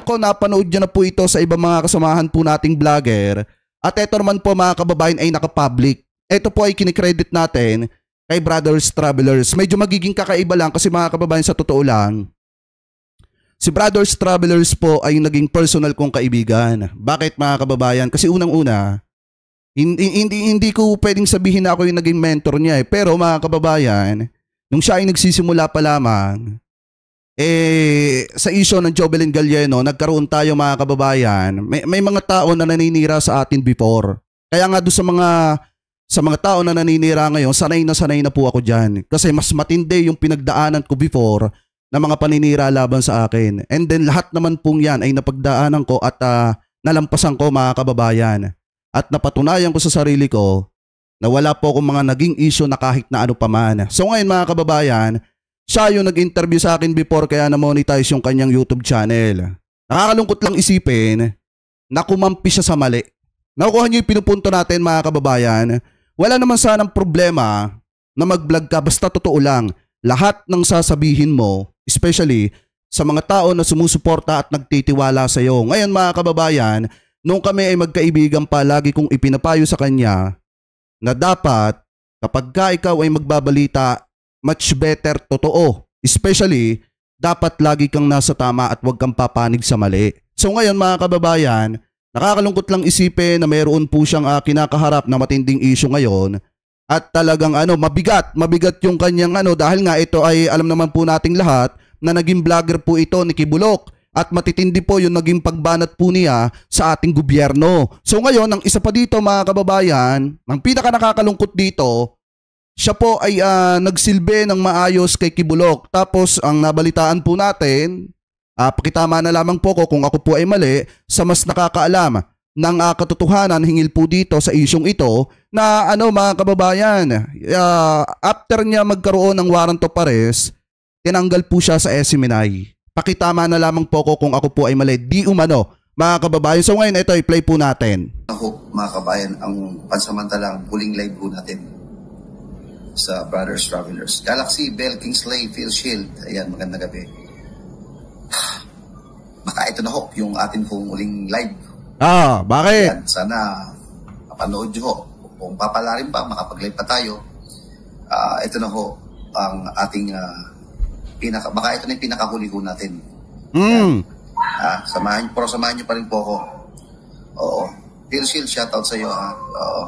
ko napanood nyo na po ito sa ibang mga kasamahan po nating vlogger. At ito naman po mga kababayan ay naka-public. Ito po ay kinikredit natin kay Brothers Travelers. Medyo magiging kakaiba lang kasi mga kababayan, sa totoo lang, si Brothers Travelers po ay naging personal kong kaibigan. Bakit mga kababayan? Kasi unang-una, hindi ko pwedeng sabihin na ako yung naging mentor niya eh. Pero mga kababayan, nung siya ay nagsisimula pa lamang, sa issue ng Jobelin Galieno, nagkaroon tayo mga kababayan, may mga tao na naninira sa atin before. Kaya nga doon sa mga tao na naninira ngayon, sanay na po ako dyan. Kasi mas matindi yung pinagdaanan ko before na mga paninira laban sa akin. And then lahat naman pong yan ay napagdaanan ko at nalampasan ko mga kababayan. At napatunayan ko sa sarili ko na wala po akong mga naging issue na kahit na ano paman. So ngayon mga kababayan, siya yung nag-interview sa akin before kaya na-monetize yung kanyang YouTube channel. Nakakalungkot lang isipin na kumampi siya sa mali. Nakukuha niyo yung pinupunto natin mga kababayan. Wala naman sanang problema na mag-vlog ka basta totoo lang. Lahat ng sasabihin mo, especially sa mga tao na sumusuporta at nagtitiwala sa iyo. Ngayon mga kababayan, nung kami ay magkaibigan pa, lagi kong ipinapayo sa kanya na dapat kapag ka ikaw ay magbabalita, much better totoo. Especially, dapat lagi kang nasa tama at huwag kang papanig sa mali. So ngayon mga kababayan, nakakalungkot lang isipin na mayroon po siyang kinakaharap na matinding issue ngayon. At talagang mabigat yung kanyang dahil nga ito ay alam naman po nating lahat na naging vlogger po ito ni Kibulok. At matitindi po yung naging pagbanat po niya sa ating gobyerno. So ngayon, ang isa pa dito mga kababayan, ang pinaka nakakalungkot dito, siya po ay nagsilbi ng maayos kay Kibulok. Tapos ang nabalitaan po natin, pakitama na lamang po ko kung ako po ay mali, sa mas nakakaalam ng katotohanan hingil po dito sa isyong ito na mga kababayan, after niya magkaroon ng warrant of arrest, tinanggal po siya sa SMNI. Pakitama na lamang po ko kung ako po ay mali. Di umano, mga kababayan. So ngayon, ito i-play po natin. Ako, mga kabayan, ang pansamantalang huling live po natin sa Brothers Travelers. Galaxy, Bell, Kingsley, Phil Shield. Ayan, magandang gabi. Baka ito na ho, yung atin pong huling live. Bakit? Ayan, sana mapanood nyo ho. Kung papala rin pa, makapag-live pa tayo. Ito na ho, ang ating baka ito na yung pinakahuli ko natin. Samahan nyo pa rin po ako. Oo. Phil Shield, shoutout sa iyo ha. Oo.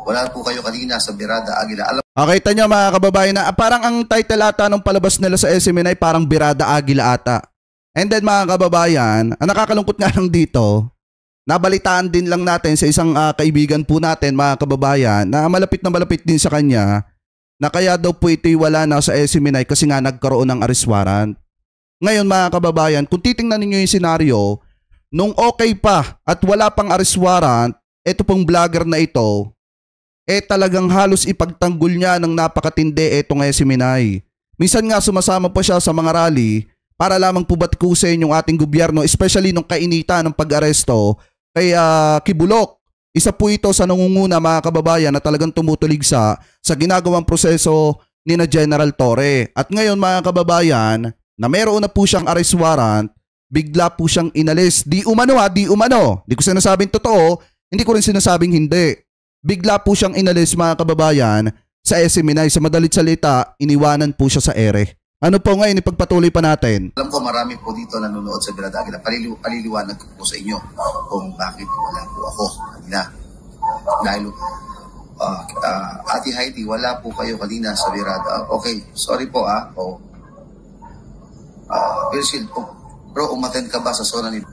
Wala po kayo kanina sa Birada Aguila. Kita nyo mga kababayan na parang ang title ata nung palabas nila sa SMNI parang Birada Aguila ata. And then mga kababayan, ang nakakalungkot nga lang dito, nabalitaan din lang natin sa isang kaibigan po natin mga kababayan na malapit din sa kanya na kaya daw po ito'y wala na sa SMNI kasi nga nagkaroon ng arrest warrant. Ngayon mga kababayan, kung titingnan ninyo yung senaryo, nung okay pa at wala pang arrest warrant, ito pong vlogger na ito, talagang halos ipagtanggol niya ng napakatindi itong SMNI. Minsan nga sumasama pa siya sa mga rally para lamang po batikusin yung ating gobyerno, especially nung kainitan ng pag-aresto kay Kibulok. Isa po ito sa nangunguna mga kababayan na talagang tumutulig sa ginagawang proseso ni na General Torre. At ngayon mga kababayan, na meron na po siyang arrest warrant, bigla po siyang inalis. Di umano. Di ko sinasabing totoo, hindi ko rin sinasabing hindi. Bigla po siyang inalis mga kababayan sa SMNI. Sa madalit salita, iniwanan po siya sa ere. Ano po ngayon, ipagpatuloy pa natin? Alam ko marami po dito nanonood sa Birada Aguila. Paliliwanag ko po sa inyo kung bakit wala po ako kanina. Dahil Ate Heidi, wala po kayo kanina sa Birada. Okay, sorry po Virgil, bro, umattend ka ba sa zona ni...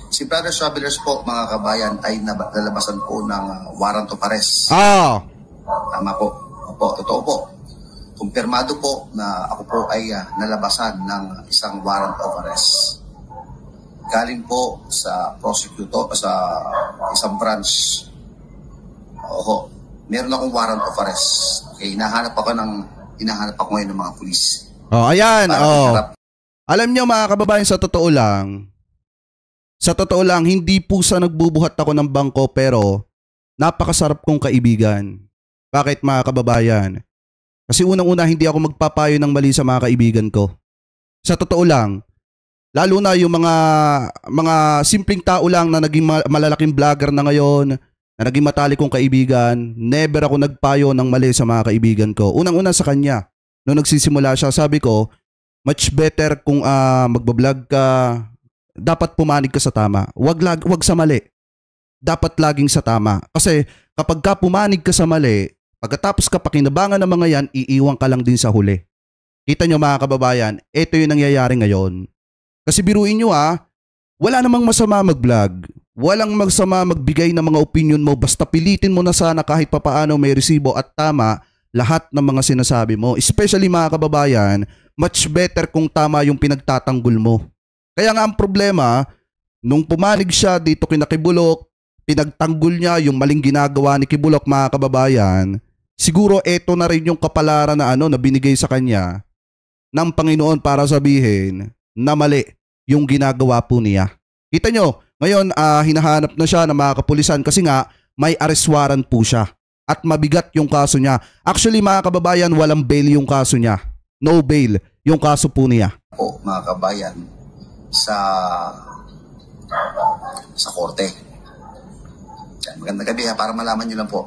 Si Brothers Travelers po, mga kabayan, ay nalabasan po ng warrant of arrest. Tama po. Opo, totoo po. Kumpirmado po na ako po ay nalabasan ng isang warrant of arrest. Galing po sa prosecutor, sa isang branch. Meron akong warrant of arrest. Okay, hinahanap ako ngayon ng mga pulis. Ayan. Alam niyo mga kababayan, sa totoo lang, hindi po sa nagbubuhat ako ng bangko pero napakasarap kong kaibigan. Bakit mga kababayan? Kasi unang-una hindi ako magpapayo ng mali sa mga kaibigan ko. Sa totoo lang, Lalo na yung mga simpleng tao lang na naging malalaking vlogger na ngayon, na naging matalik kong kaibigan, never ako nagpayo ng mali sa mga kaibigan ko. Unang-una sa kanya, nung nagsisimula siya, sabi ko, much better kung magbablog ka, dapat pumanig ka sa tama. Wag sa mali. Dapat laging sa tama. Kasi kapag ka pumanig ka sa mali, pagkatapos ka pakinabangan ng mga yan, iiwan ka lang din sa huli. Kita nyo mga kababayan, ito yung nangyayari ngayon. Kasi biruin nyo wala namang masama mag-vlog. Walang masama magbigay ng mga opinion mo, basta pilitin mo na sana kahit papaano may resibo at tama lahat ng mga sinasabi mo. Especially mga kababayan, much better kung tama yung pinagtatanggol mo. Kaya nga ang problema, nung pumanig siya dito kina Kibulok, pinagtanggol niya yung maling ginagawa ni Kibulok mga kababayan, siguro eto na rin yung kapalaran na na binigay sa kanya ng Panginoon para sabihin na mali yung ginagawa po niya. Kita nyo, ngayon hinahanap na siya ng mga kapulisan kasi nga may arrest warrant po siya at mabigat yung kaso niya. Actually mga kababayan, walang bail yung kaso niya. No bail yung kaso po niya. Po mga kabayan, sa korte. Magandang gabi para malaman nyo lang po.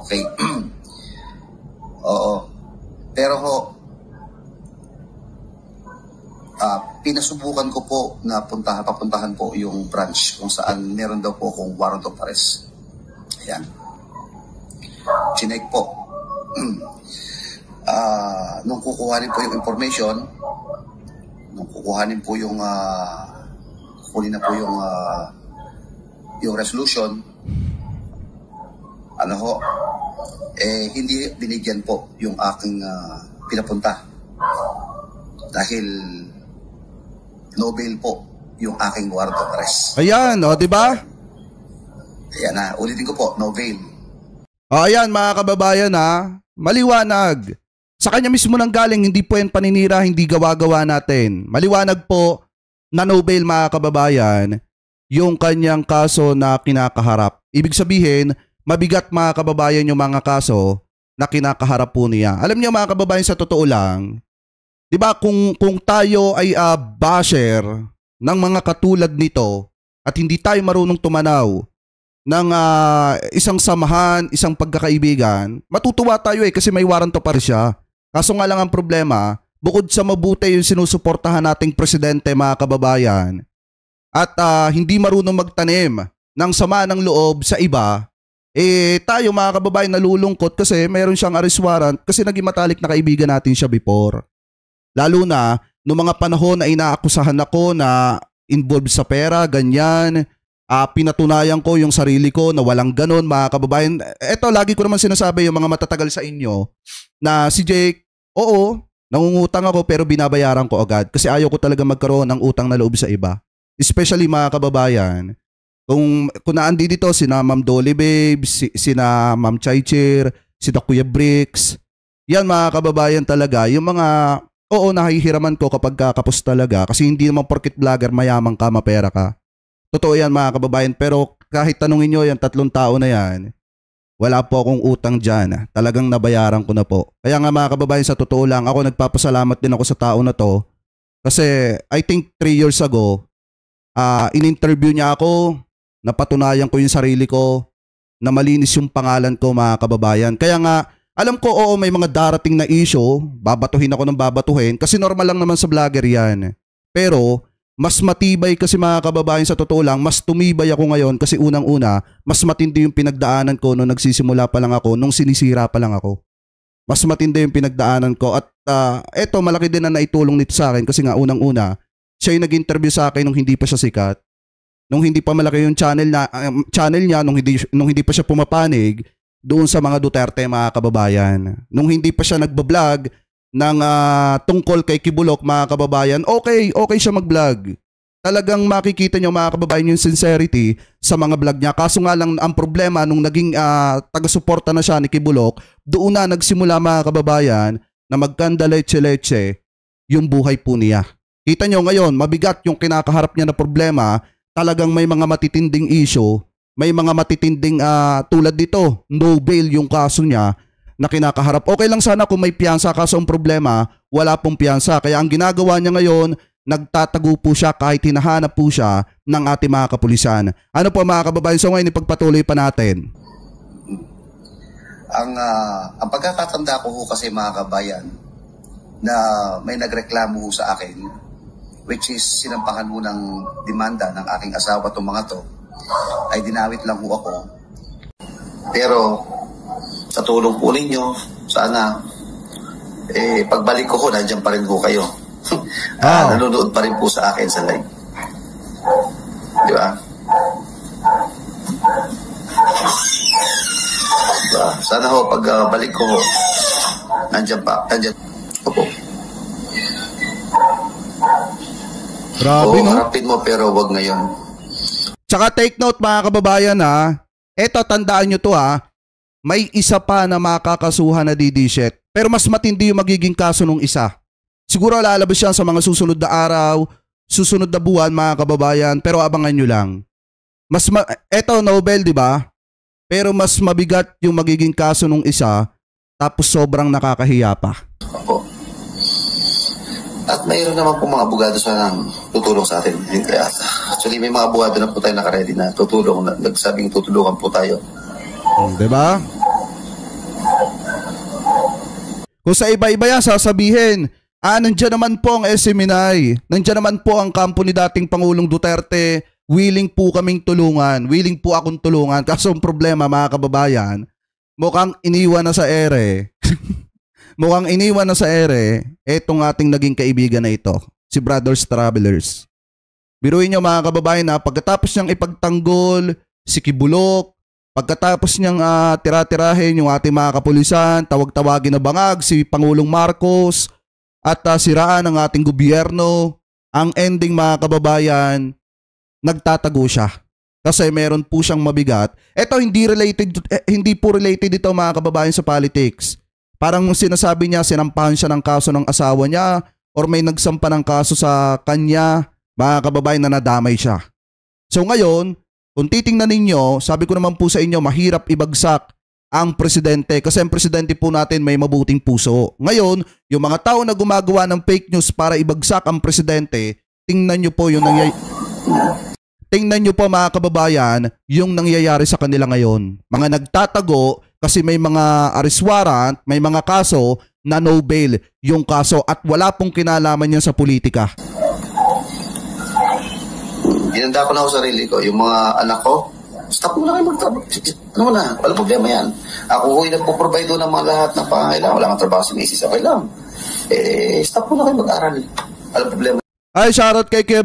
Okay. Oo. Pero pinasubukan ko po na papuntahan po yung branch kung saan meron daw po kung warrant of arrest. Ayan. Chinek po. Nung kukuhanin po yung information, nung kukuhanin po yung kukunin na po yung resolution, hindi binigyan po yung aking pinapunta dahil no bail po yung aking warrant of arrest. Ayan, di ba? Ayan ulitin ko po, no bail. Ayan mga kababayan maliwanag. Sa kanya mismo nang galing, hindi po yan paninira, hindi gawa-gawa natin. Maliwanag po na no bail mga kababayan yung kanyang kaso na kinakaharap. Ibig sabihin, mabigat mga kababayan yung mga kaso na kinakaharap po niya. Alam niyo mga kababayan, sa totoo lang, di ba kung tayo ay basher ng mga katulad nito at hindi tayo marunong tumanaw ng isang samahan, isang pagkakaibigan, matutuwa tayo kasi may warrant of arrest siya. Kaso nga lang ang problema, bukod sa mabuti yung sinusuportahan nating presidente mga kababayan at hindi marunong magtanim ng sama ng loob sa iba, tayo mga kababayan nalulungkot kasi mayroon siyang arrest warrant kasi naging matalik na kaibigan natin siya before. Lalo na noong mga panahon na inaakusahan ako na involved sa pera, ganyan, pinatunayan ko yung sarili ko na walang ganon mga kababayan. Eto, lagi ko naman sinasabi yung mga matatagal sa inyo na si Jake, oo, nangungutang ako pero binabayaran ko agad kasi ayaw ko talaga magkaroon ng utang na loob sa iba. Especially mga kababayan, kung naandi dito sina Ma'am Dolly Babes, sina Ma'am Chaichir, sina Kuya Bricks, yan mga kababayan talaga, yung mga nahihiraman ko kapag kakapos talaga kasi hindi naman porket vlogger mayamang ka, mapera ka. Totoo yan mga kababayan, pero kahit tanungin nyo yung 3 tao na yan, wala po akong utang dyan. Talagang nabayaran ko na po. Kaya nga mga kababayan, sa totoo lang, ako nagpapasalamat din ako sa tao na to kasi I think 3 years ago, in-interview niya ako, napatunayan ko yung sarili ko, na malinis yung pangalan ko mga kababayan. Kaya nga, alam ko may mga darating na issue, babatuhin ako ng babatuhin, kasi normal lang naman sa vlogger yan. Pero, mas matibay kasi mga kababayan, sa totoo lang, mas tumibay ako ngayon kasi unang-una, mas matindi yung pinagdaanan ko nung nagsisimula pa lang ako, nung sinisira pa lang ako. Mas matindi yung pinagdaanan ko at eto, malaki din na naitulong nito sa akin kasi nga unang-una, siya yung nag-interview sa akin nung hindi pa siya sikat. Nung hindi pa malaki yung channel niya, nung hindi pa siya pumapanig doon sa mga Duterte mga kababayan. Nung hindi pa siya nagbablog ng tungkol kay Kibulok mga kababayan, okay siya mag-vlog. Talagang makikita nyo mga kababayan yung sincerity sa mga vlog niya. Kaso nga lang ang problema nung naging taga-suporta na siya ni Kibulok, doon na nagsimula mga kababayan na magkanda leche-leche yung buhay po niya. Kita nyo ngayon, mabigat yung kinakaharap niya na problema, talagang may mga matitinding issue, may mga matitinding tulad dito, no bail yung kaso niya na kinakaharap. Okay lang sana kung may piyansa, kaso ang problema, wala pong piyansa. Kaya ang ginagawa niya ngayon, nagtatago po siya kahit hinahanap po siya ng ating mga kapulisan. Ano po mga kababayan, so ngayon ipagpatuloy pa natin. Ang pagkakatanda ko ho kasi mga kabayan na may nagreklamo ho sa akin, which is sinampahan ho ng demanda ng aking asawa itong mga to, ay dinawit lang ho ako. Pero sa tulong po ninyo, sana pagbalik ko ho, nandiyan pa rin ho kayo. Nanonood pa rin po sa akin sa live. Di ba? Sana ho, pag balik ko ho, nandiyan pa. Nandiyan. Opo. Grabe, no? Harapin mo pero wag ngayon. Tsaka take note mga kababayan ha. Eto, tandaan nyo to ha. May isa pa na makakasuhan na DDSHET. Pero mas matindi yung magiging kaso nung isa. Siguro lalabas yan sa mga susunod na araw, susunod na buwan mga kababayan. Pero abangan nyo lang. Eto, Nobel, di ba? Pero mas mabigat yung magiging kaso nung isa. Tapos sobrang nakakahiya pa. Opo. At mayroon naman po mga abogado sa tutulong sa atin. Actually, may mga abogado na po tayo nakaredy na tutulong, nagsabing tutulungan po tayo. Diba? Kung sa iba-iba yan, sasabihin, nandiyan naman po ang SMNI, nandiyan naman po ang kampo ni dating Pangulong Duterte, willing po kaming tulungan, willing po akong tulungan. Kaso ang problema mga kababayan, mukhang iniwan na sa ere. Mukhang iniwan na sa ere, etong ating naging kaibigan na ito, si Brothers Travelers. Biruin nyo mga kababayan na pagkatapos niyang ipagtanggol, si Kibulok, pagkatapos niyang tira-tirahin yung ating mga kapulisan, tawag-tawagin na bangag si Pangulong Marcos, at siraan ang ating gobyerno, ang ending mga kababayan, nagtatago siya. Kasi meron po siyang mabigat. Ito hindi po related ito mga kababayan sa politics. Parang sinasabi niya, sinampahan siya ng kaso ng asawa niya or may nagsampa ng kaso sa kanya, mga kababayan na nadamay siya. So ngayon, kung titingnan ninyo, sabi ko naman po sa inyo, mahirap ibagsak ang presidente kasi ang presidente po natin may mabuting puso. Ngayon, yung mga tao na gumagawa ng fake news para ibagsak ang presidente, tingnan nyo po yung Tingnan nyo po mga kababayan yung nangyayari sa kanila ngayon. Mga nagtatago kasi may mga arrest warrant, may mga kaso na no bail yung kaso at wala pong kinalaman yan sa politika. Ginanda ko na ako sa sarili ko. Yung mga anak ko, stop mo na kayo magtrabaho. Ano na, walang problema yan. Ako huy nagpo-provide doon ng mga lahat ng pangangailangan. Wala kang trabaho si Mrs. Okay lang. Stop mo na kayo mag-aral. Walang problema. Ay, shoutout kay Kuya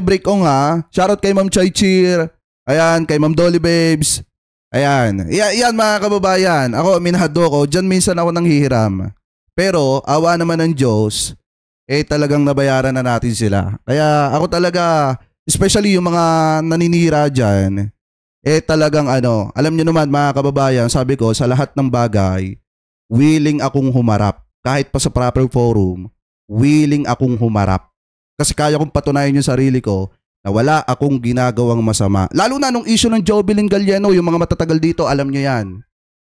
Bricong ha. Shoutout kay Ma'am Chai Cheer. Ayan, kay Ma'am Dolly Babes. Ayan. Yan mga kababayan. Ako, minahado ko. Diyan minsan ako nanghihiram. Pero, awa naman ng Diyos, talagang nabayaran na natin sila. Kaya ako talaga, especially yung mga naninira dyan, talagang alam nyo naman mga kababayan, sabi ko, sa lahat ng bagay, willing akong humarap. Kahit pa sa proper forum, willing akong humarap. Kasi kaya kong patunayan yung sarili ko na wala akong ginagawang masama. Lalo na nung issue ng Jovelyn Galiano, yung mga matatagal dito, alam nyo yan.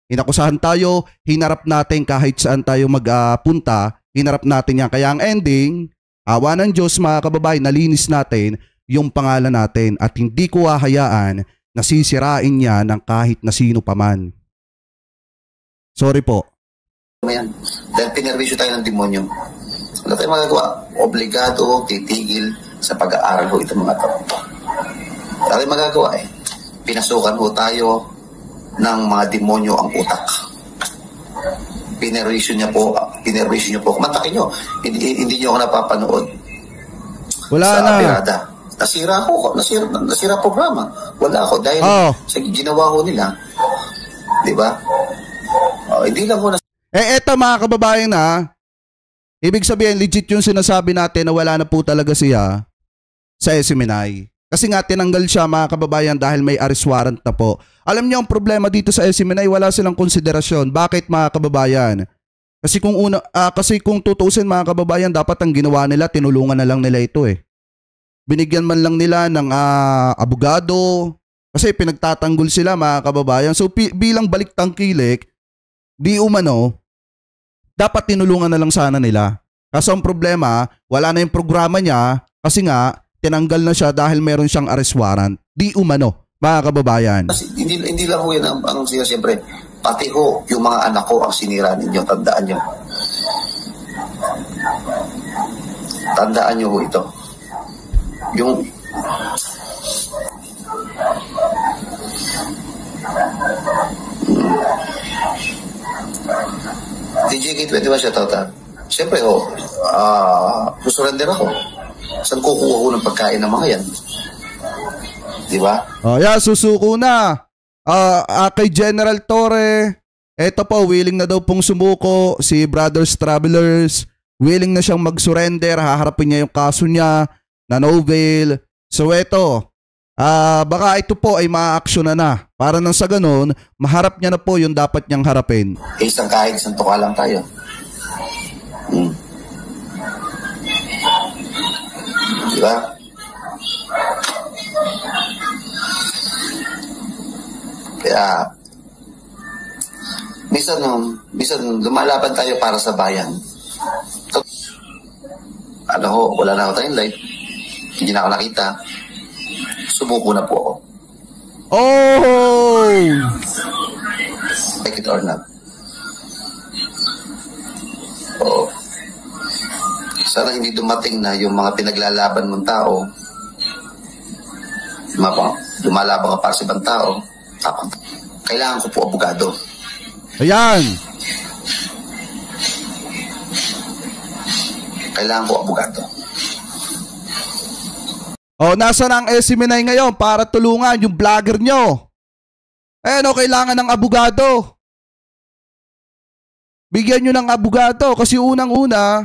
Inakusahan tayo, hinarap natin kahit saan tayo magpunta, hinarap natin yan. Kaya ang ending, awa ng Diyos mga kababayan, nalinis natin yung pangalan natin at hindi ko hahayaan na sisirain niya ng kahit na sino paman. Sorry po. Dahil pinerwisyo tayo ng demonyo. Wala tayong magagawa. Obligado, titigil sa pag-aaral ho itong mga tao. Wala tayong magagawa Pinasukan ho tayo ng mga demonyo ang utak. Pinerwisyo niyo po. Kumatakin nyo. Hindi nyo ako napapanood. Wala sa na. Pirada. Nasira programa. Wala ako dahil sa ginawa ho nila. Diba? Hindi lang ho na. Eto mga kababayan ibig sabihin legit yung sinasabi natin na wala na po talaga siya sa SMNI. Kasi nga tinanggal siya mga kababayan dahil may arrest warrant na po. Alam niyo ang problema dito sa SMNI, wala silang konsiderasyon. Bakit mga kababayan? Kasi kung tutuusin mga kababayan, dapat ang ginawa nila, tinulungan na lang nila ito Binigyan man lang nila ng abogado kasi pinagtatanggol sila mga kababayan. So bilang baliktangkilik, di umano, dapat tinulungan na lang sana nila. Kaso ang problema, wala na yung programa niya kasi nga, tinanggal na siya dahil meron siyang arrest warrant. Di umano, mga kababayan. Kasi hindi lang ho yan ang siyempre, pati ho yung mga anak ko ang sinira ninyo, tandaan nyo. Tandaan nyo ho ito. Yung DJ K21 siya tawag. Siyempre ho, susurrender ako. Saan kukuha ko ng pagkain ng mga yan? Di ba? Oh, yeah, susuko na. Kay General Torre, eto po, willing na daw pong sumuko si Brothers Travelers. Willing na siyang mag-surrender. Haharapin niya yung kaso niya na no bail. So eto, baka ito po ay ma-action na. Para nang sa ganun, maharap niya na po yung dapat niyang harapin. Kahit isang tuka lang tayo. Diba? Kaya minsan lumalaban tayo para sa bayan. Wala na ako tayong life. Hindi na ako nakita. Sumuko na po ako. Oh! Like it or not. Oo. Sana hindi dumating na yung mga pinaglalaban mong tao, lumalaban ka para sa ibang tao, tapos kailangan ko po abogado. Ayan! Kailangan ko abogado. Nasa na ang SMNI ngayon para tulungan yung vlogger nyo? Kailangan ng abogado. Bigyan nyo ng abogado kasi unang-una,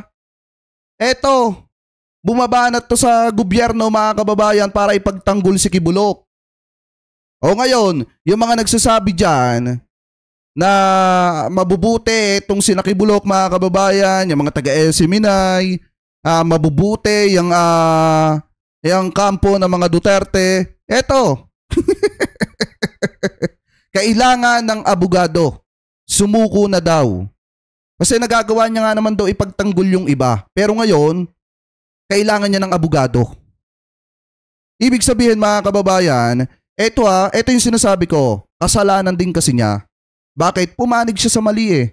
bumaba na to sa gobyerno mga kababayan para ipagtanggol si Kibulok. Ngayon, yung mga nagsasabi dyan na mabubuti itong sina Kibulok mga kababayan, yung mga taga-SMNI, mabubuti yung kampo ng mga Duterte, kailangan ng abogado. Sumuko na daw. Kasi nagagawa niya nga naman daw ipagtanggol yung iba. Pero ngayon, kailangan niya ng abogado. Ibig sabihin mga kababayan, ito yung sinasabi ko, kasalanan din kasi niya. Bakit? Pumanig siya sa mali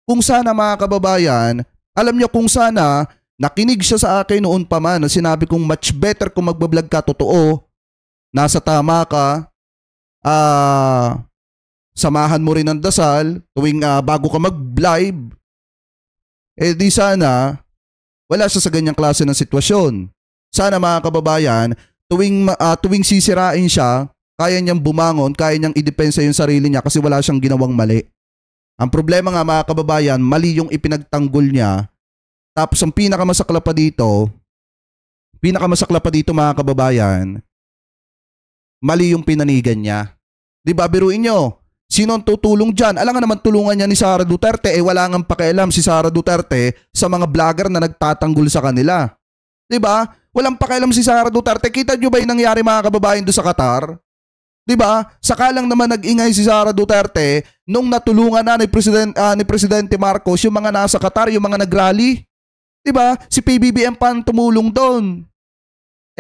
Kung sana mga kababayan, alam niyo kung sana, nakinig siya sa akin noon pa man na sinabi kong much better kung magbablog ka totoo, nasa tama ka, samahan mo rin ng dasal tuwing bago ka mag-live, di sana wala siya sa ganyang klase ng sitwasyon. Sana mga kababayan, tuwing sisirain siya, kaya niyang bumangon, kaya niyang idepensa yung sarili niya kasi wala siyang ginawang mali. Ang problema nga mga kababayan, mali yung ipinagtanggol niya. Tapos ang pinakamasakla pa dito mga kababayan, mali yung pinanigan niya. Diba, biruin nyo, sino ang tutulong dyan? Alam nga naman tulungan niya ni Sara Duterte, wala nang pakialam si Sara Duterte sa mga vlogger na nagtatanggol sa kanila. Diba? Walang pakialam si Sara Duterte. Kita nyo ba yung nangyari mga kababayan doon sa Qatar? Diba? Saka lang naman nag-ingay si Sara Duterte nung natulungan na ni Presidente Marcos yung mga nasa Qatar, yung mga nagrally. Diba? Si PBBM pa tumulong doon.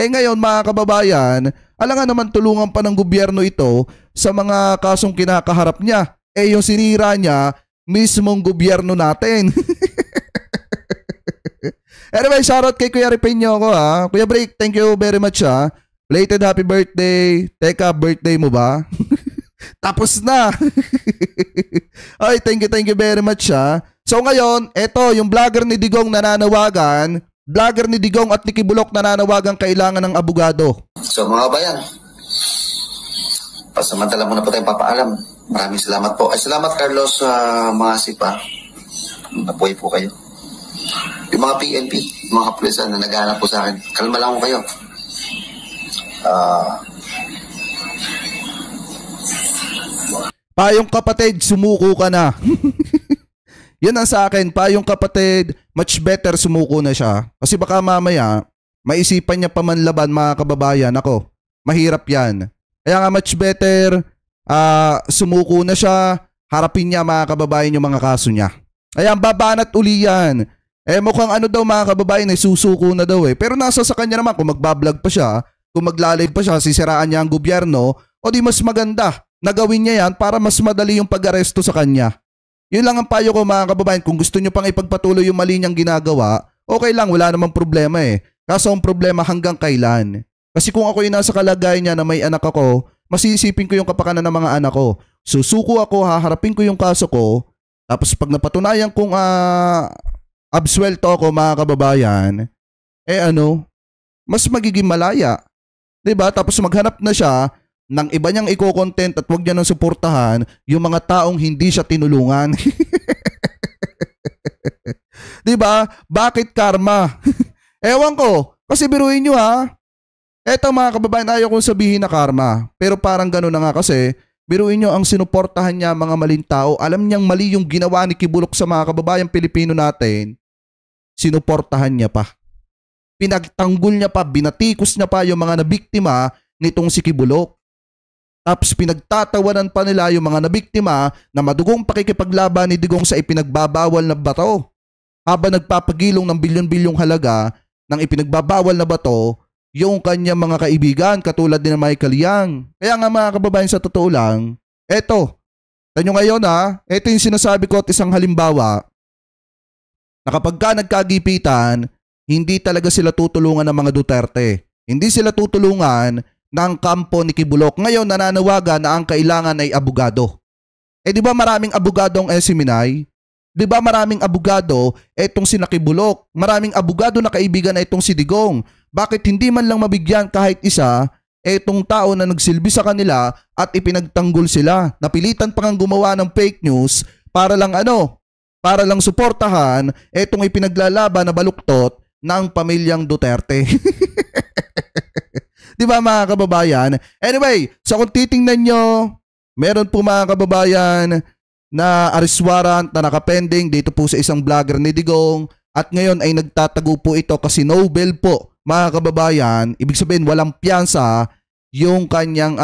Ngayon mga kababayan, alangan naman tulungan pa ng gobyerno ito sa mga kasong kinakaharap niya. Yung sinira niya, mismong gobyerno natin. Anyway, shoutout kay Kuya Ripeño ko Kuya Break, thank you very much Belated happy birthday. Teka, birthday mo ba? Tapos na. Ay, thank you very much So ngayon, eto yung vlogger ni Digong nananawagan. Vlogger ni Digong at ni Kibulok nananawagan kailangan ng abogado. So mga bayan, pasamantala muna po tayong papaalam. Maraming salamat po. Ay, salamat Carlos mga sipa. Nabuhay po kayo. Yung mga PNP, mga kapulisan na naghahanap po sa akin, kalma lang ko kayo. Payong kapatid, sumuko ka na. Yan ang sa akin, payong kapatid, much better sumuko na siya. Kasi baka mamaya, maisipan niya pamanlaban mga kababayan. Ako, mahirap yan. Kaya nga much better, sumuko na siya, harapin niya mga kababayan yung mga kaso niya. Kaya babanat uli yan. Mukhang ano daw mga kababayan, susuko na daw Pero nasa sa kanya naman kung magbablog pa siya, kung magla-live pa siya, sisiraan niya ang gobyerno, o di mas maganda na gawin niya yan para mas madali yung pag-aresto sa kanya. Yun lang ang payo ko mga kababayan. Kung gusto nyo pang ipagpatuloy yung mali niyang ginagawa, okay lang, wala namang problema Kaso ang problema hanggang kailan. Kasi kung ako yung nasa kalagayan niya na may anak ako, masisipin ko yung kapakanan ng mga anak ko. Susuko ako, haharapin ko yung kaso ko, tapos pag napatunayan kong absuelto ako mga kababayan, mas magiging malaya. 'Di ba? Tapos maghanap na siya ng iba niyang i-content at wag niya nang suportahan yung mga taong hindi siya tinulungan. 'Di ba? Bakit karma? Ewan ko. Kasi biruin niyo Eto mga kababayan, ayaw kong sabihin na karma. Pero parang gano'n na nga kasi, biruin niyo ang sinuportahan niya mga maling tao. Alam niyang mali yung ginawa ni Kibulok sa mga kababayan Pilipino natin. Sinuportahan niya pa. Pinagtanggol niya pa, binatikos niya pa yung mga nabiktima nitong si Kibulok. Tapos pinagtatawanan pa nila yung mga nabiktima na madugong pakikipaglaban ni Digong sa ipinagbabawal na bato. Habang nagpapagilong ng bilyon-bilyong halaga ng ipinagbabawal na bato, yung kanyang mga kaibigan katulad ni Michael Yang. Kaya nga mga kababayan, sa totoo lang, eto, tanyo ngayon eto yung sinasabi ko at isang halimbawa na kapag ka nagkagipitan, hindi talaga sila tutulungan ng mga Duterte. Hindi sila tutulungan ng kampo ni Kibulok. Ngayon nananawagan na ang kailangan ay abogado. Di ba maraming abogado ang Seminay? Di ba maraming abogado etong si Kibulok? Maraming abogado na kaibigan na itong si Digong. Bakit hindi man lang mabigyan kahit isa etong tao na nagsilbi sa kanila at ipinagtanggol sila? Napilitan pa ngang gumawa ng fake news para lang para lang suportahan etong ipinaglalaban na baluktot ng pamilyang Duterte. Di ba mga kababayan? Anyway, so kung titingnan nyo, meron po mga kababayan na arrest warrant na nakapending dito po sa isang vlogger ni Digong at ngayon ay nagtatago po ito kasi no bail po mga kababayan. Ibig sabihin walang piyansa yung kanyang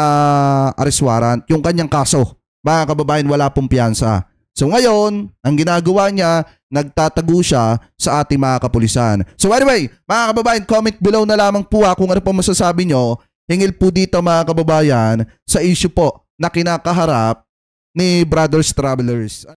arrest warrant, yung kanyang kaso. Mga kababayan, wala pong piyansa. So ngayon, ang ginagawa niya, nagtatago siya sa ating mga kapulisan. So anyway, mga kababayan, comment below na lamang po kung ano po masasabi nyo. Hingil po dito mga kababayan sa issue po na kinakaharap ni Brothers Travelers.